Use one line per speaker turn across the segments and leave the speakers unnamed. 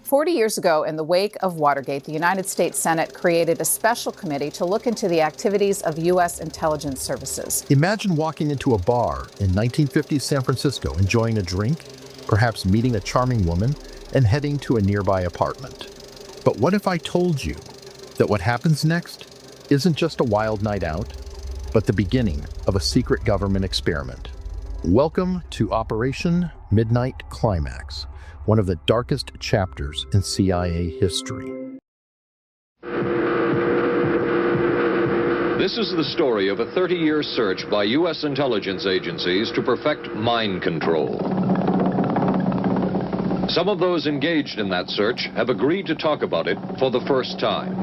40 years ago, in the wake of Watergate, the United States Senate created a special committee to look into the activities of U.S. intelligence services.
Imagine walking into a bar in 1950s San Francisco, enjoying a drink, perhaps meeting a charming woman, and heading to a nearby apartment. But what if I told you that what happens next isn't just a wild night out, but the beginning of a secret government experiment? Welcome to Operation Midnight Climax, one of the darkest chapters in CIA history.
This is the story of a 30-year search by U.S. intelligence agencies to perfect mind control. Some of those engaged in that search have agreed to talk about it for the first time.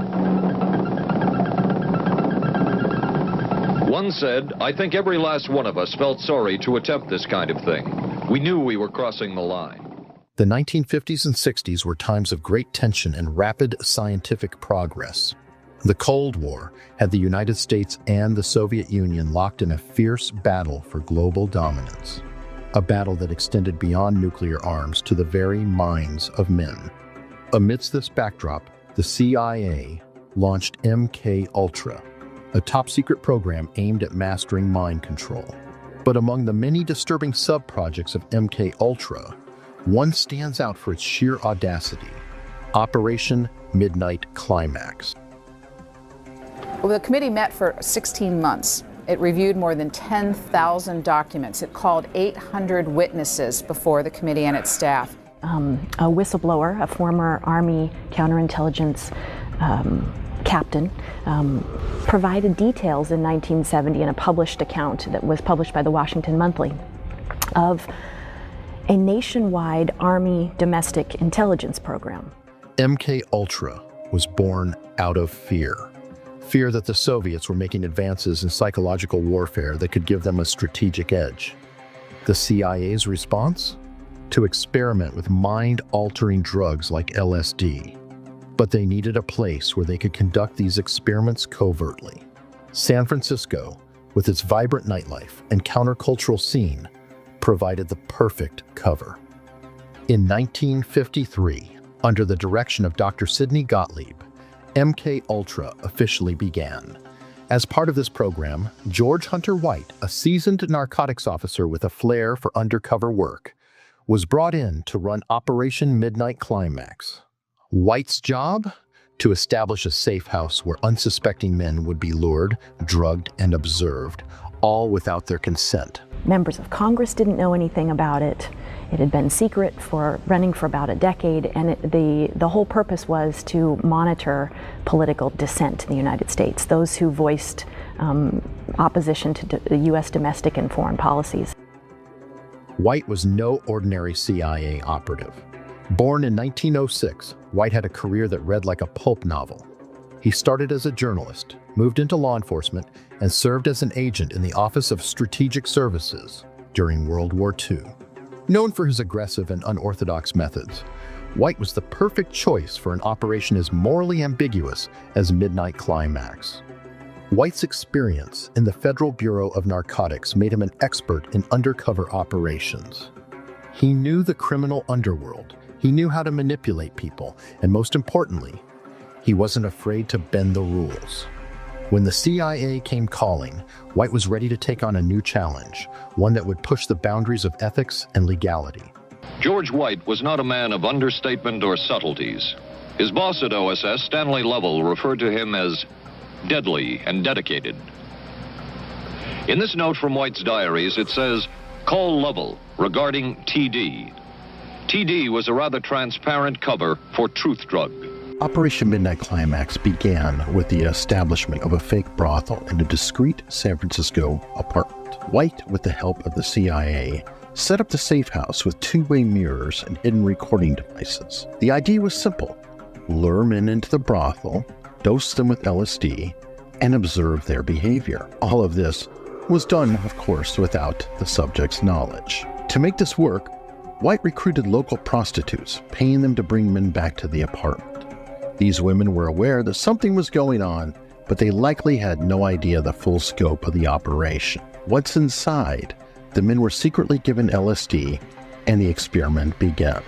One said, "I think every last one of us felt sorry to attempt this kind of thing. We knew we were crossing the line."
The 1950s and 60s were times of great tension and rapid scientific progress. The Cold War had the United States and the Soviet Union locked in a fierce battle for global dominance, a battle that extended beyond nuclear arms to the very minds of men. Amidst this backdrop, the CIA launched MK-Ultra, a top-secret program aimed at mastering mind control. But among the many disturbing sub-projects of MK-Ultra, one stands out for its sheer audacity: Operation Midnight Climax.
Well, the committee met for 16 months. It reviewed more than 10,000 documents. It called 800 witnesses before the committee and its staff.
A whistleblower, a former Army counterintelligence captain, provided details in 1970 in a published account that was published by the Washington Monthly of a nationwide Army domestic intelligence program.
MK-Ultra was born out of fear. Fear that the Soviets were making advances in psychological warfare that could give them a strategic edge. The CIA's response? To experiment with mind-altering drugs like LSD. But they needed a place where they could conduct these experiments covertly. San Francisco, with its vibrant nightlife and countercultural scene, provided the perfect cover. In 1953, under the direction of Dr. Sidney Gottlieb, MK-Ultra officially began. As part of this program, George Hunter White, a seasoned narcotics officer with a flair for undercover work, was brought in to run Operation Midnight Climax. White's job? To establish a safe house where unsuspecting men would be lured, drugged, and observed, all without their consent.
Members of Congress didn't know anything about it. It had been secret running for about a decade, and the whole purpose was to monitor political dissent in the United States, those who voiced opposition to the U.S. domestic and foreign policies.
White was no ordinary CIA operative. Born in 1906, White had a career that read like a pulp novel. He started as a journalist, moved into law enforcement, and served as an agent in the Office of Strategic Services during World War II. Known for his aggressive and unorthodox methods, White was the perfect choice for an operation as morally ambiguous as Midnight Climax. White's experience in the Federal Bureau of Narcotics made him an expert in undercover operations. He knew the criminal underworld, he knew how to manipulate people, and most importantly, he wasn't afraid to bend the rules. When the CIA came calling, White was ready to take on a new challenge, one that would push the boundaries of ethics and legality.
George White was not a man of understatement or subtleties. His boss at OSS, Stanley Lovell, referred to him as deadly and dedicated. In this note from White's diaries, it says, "Call Lovell regarding TD." TD was a rather transparent cover for Truth Drug.
Operation Midnight Climax began with the establishment of a fake brothel in a discreet San Francisco apartment. White, with the help of the CIA, set up the safe house with two-way mirrors and hidden recording devices. The idea was simple: lure men into the brothel, dose them with LSD, and observe their behavior. All of this was done, of course, without the subject's knowledge. To make this work, White recruited local prostitutes, paying them to bring men back to the apartment. These women were aware that something was going on, but they likely had no idea the full scope of the operation. Once inside, the men were secretly given LSD, and the experiment began.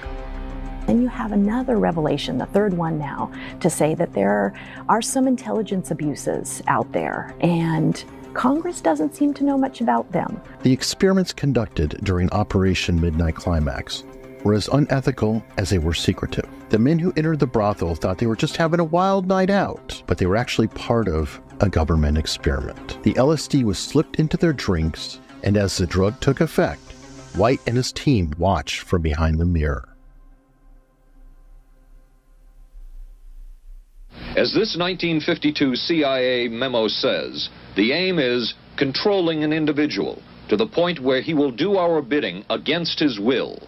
Then you have another revelation, the third one now, to say that there are some intelligence abuses out there, and Congress doesn't seem to know much about them.
The experiments conducted during Operation Midnight Climax were as unethical as they were secretive. The men who entered the brothel thought they were just having a wild night out, but they were actually part of a government experiment. The LSD was slipped into their drinks, and as the drug took effect, White and his team watched from behind the mirror.
As this 1952 CIA memo says, the aim is controlling an individual to the point where he will do our bidding against his will,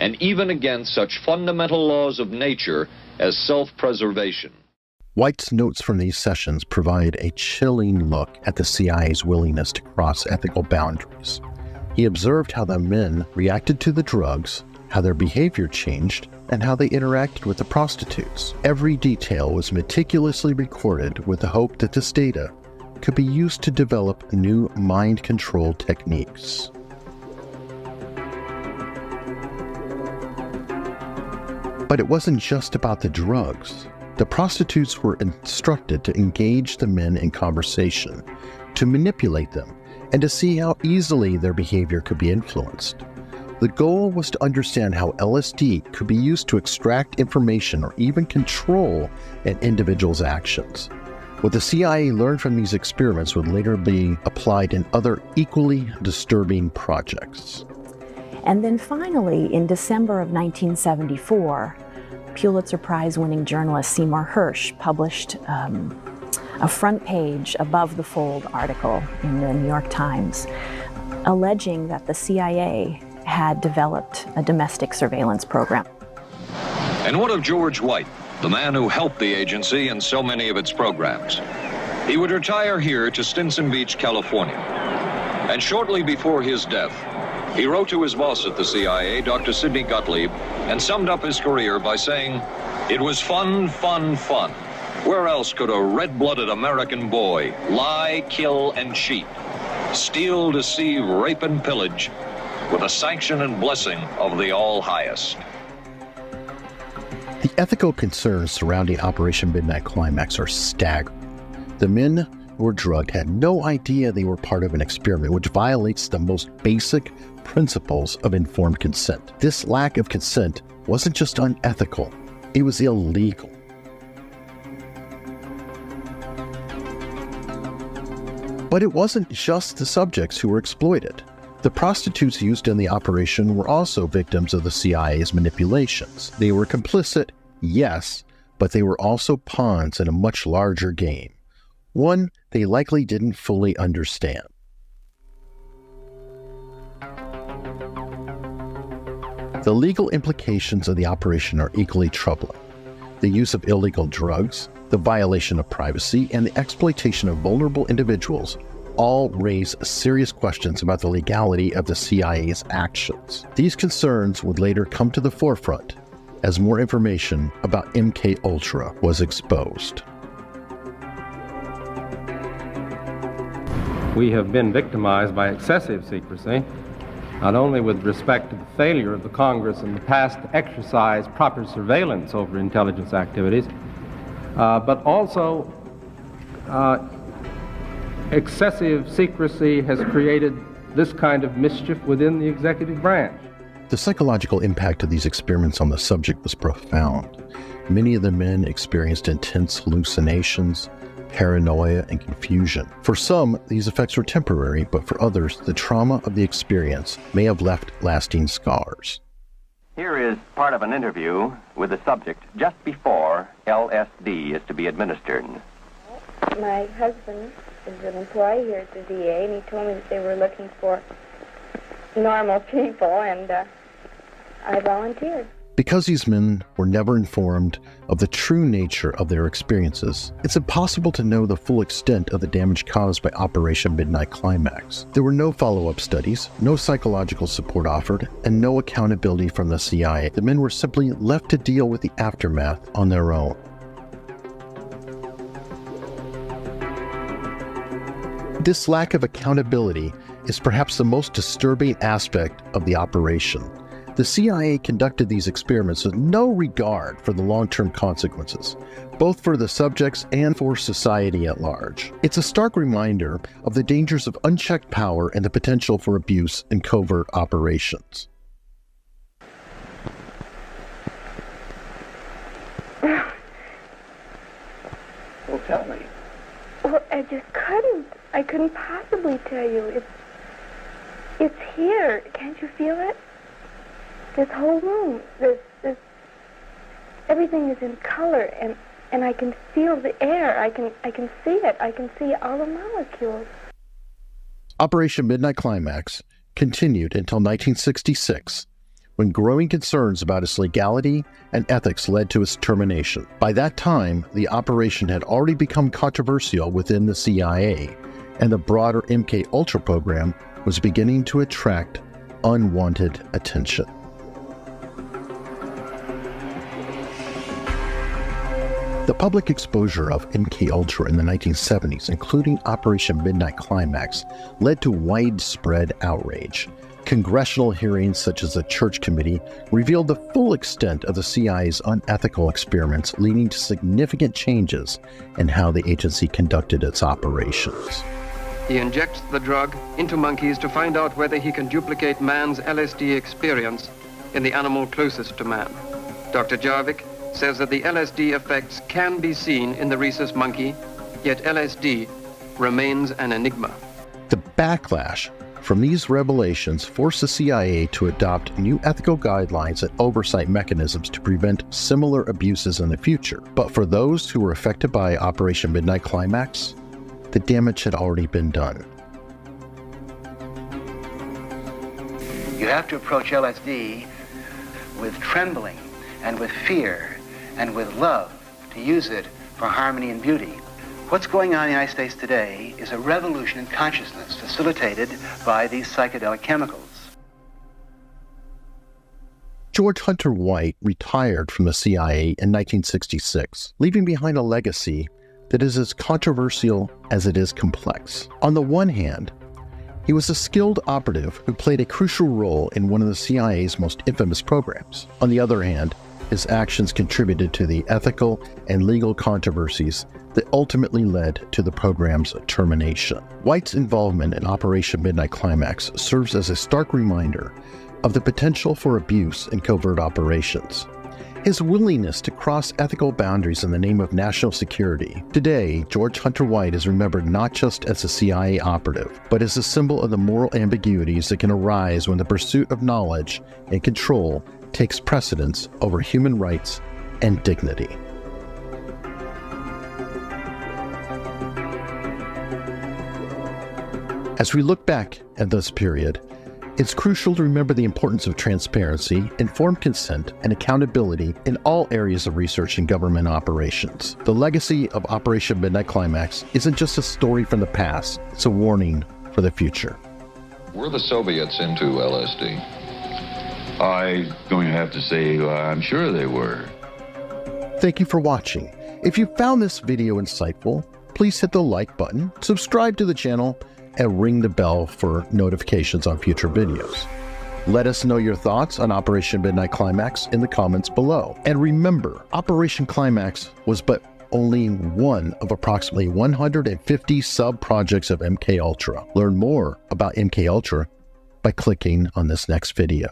and even against such fundamental laws of nature as self-preservation.
White's notes from these sessions provide a chilling look at the CIA's willingness to cross ethical boundaries. He observed how the men reacted to the drugs, how their behavior changed, and how they interacted with the prostitutes. Every detail was meticulously recorded with the hope that this data could be used to develop new mind control techniques. But it wasn't just about the drugs. The prostitutes were instructed to engage the men in conversation, to manipulate them, and to see how easily their behavior could be influenced. The goal was to understand how LSD could be used to extract information or even control an individual's actions. What the CIA learned from these experiments would later be applied in other equally disturbing projects.
And then finally, in December of 1974, Pulitzer Prize-winning journalist Seymour Hersh published a front page above the fold article in the New York Times, alleging that the CIA had developed a domestic surveillance program.
And what of George White, the man who helped the agency in so many of its programs? He would retire here to Stinson Beach, California. And shortly before his death, he wrote to his boss at the CIA, Dr. Sidney Gottlieb, and summed up his career by saying, "It was fun, fun, fun. Where else could a red-blooded American boy lie, kill, and cheat, steal, deceive, rape, and pillage with the sanction and blessing of the All-Highest?"
The ethical concerns surrounding Operation Midnight Climax are staggering. The men who were drugged had no idea they were part of an experiment which violates the most basic principles of informed consent. This lack of consent wasn't just unethical, it was illegal. But it wasn't just the subjects who were exploited. The prostitutes used in the operation were also victims of the CIA's manipulations. They were complicit, yes, but they were also pawns in a much larger game, one they likely didn't fully understand. The legal implications of the operation are equally troubling. The use of illegal drugs, the violation of privacy, and the exploitation of vulnerable individuals all raise serious questions about the legality of the CIA's actions. These concerns would later come to the forefront as more information about MKUltra was exposed.
We have been victimized by excessive secrecy, not only with respect to the failure of the Congress in the past to exercise proper surveillance over intelligence activities, but also excessive secrecy has created this kind of mischief within the executive branch.
The psychological impact of these experiments on the subject was profound. Many of the men experienced intense hallucinations, paranoia, and confusion. For some, these effects were temporary, but for others, the trauma of the experience may have left lasting scars.
Here is part of an interview with the subject just before LSD is to be administered.
My husband is an employee here at the VA, and he told me that they were looking for normal people, and I volunteered.
Because these men were never informed of the true nature of their experiences, it's impossible to know the full extent of the damage caused by Operation Midnight Climax. There were no follow-up studies, no psychological support offered, and no accountability from the CIA. The men were simply left to deal with the aftermath on their own. This lack of accountability is perhaps the most disturbing aspect of the operation. The CIA conducted these experiments with no regard for the long-term consequences, both for the subjects and for society at large. It's a stark reminder of the dangers of unchecked power and the potential for abuse in covert operations.
Well, tell me.
Well, I just couldn't. I couldn't possibly tell you. It's here. Can't you feel it? This whole room, this everything is in color, and I can feel the air. I can see it. I can see all the molecules.
Operation Midnight Climax continued until 1966, when growing concerns about its legality and ethics led to its termination. By that time, the operation had already become controversial within the CIA, and the broader MKUltra program was beginning to attract unwanted attention. The public exposure of MKUltra in the 1970s, including Operation Midnight Climax, led to widespread outrage. Congressional hearings such as the Church Committee revealed the full extent of the CIA's unethical experiments, leading to significant changes in how the agency conducted its operations.
He injects the drug into monkeys to find out whether he can duplicate man's LSD experience in the animal closest to man. Dr. Jarvik says that the LSD effects can be seen in the rhesus monkey, yet LSD remains an enigma.
The backlash from these revelations forced the CIA to adopt new ethical guidelines and oversight mechanisms to prevent similar abuses in the future. But for those who were affected by Operation Midnight Climax, the damage had already been done.
You have to approach LSD with trembling and with fear and with love to use it for harmony and beauty. What's going on in the United States today is a revolution in consciousness facilitated by these psychedelic chemicals.
George Hunter White retired from the CIA in 1966, leaving behind a legacy that is as controversial as it is complex. On the one hand, he was a skilled operative who played a crucial role in one of the CIA's most infamous programs. On the other hand, his actions contributed to the ethical and legal controversies that ultimately led to the program's termination. White's involvement in Operation Midnight Climax serves as a stark reminder of the potential for abuse in covert operations. His willingness to cross ethical boundaries in the name of national security. Today, George Hunter White is remembered not just as a CIA operative, but as a symbol of the moral ambiguities that can arise when the pursuit of knowledge and control takes precedence over human rights and dignity. As we look back at this period, it's crucial to remember the importance of transparency, informed consent, and accountability in all areas of research and government operations. The legacy of Operation Midnight Climax isn't just a story from the past, it's a warning for the future.
Were the Soviets into LSD?
I'm going to have to say I'm sure they were.
Thank you for watching. If you found this video insightful, please hit the like button, subscribe to the channel, and ring the bell for notifications on future videos. Let us know your thoughts on Operation Midnight Climax in the comments below. And remember, Operation Climax was but only one of approximately 150 sub-projects of MKUltra. Learn more about MKUltra by clicking on this next video.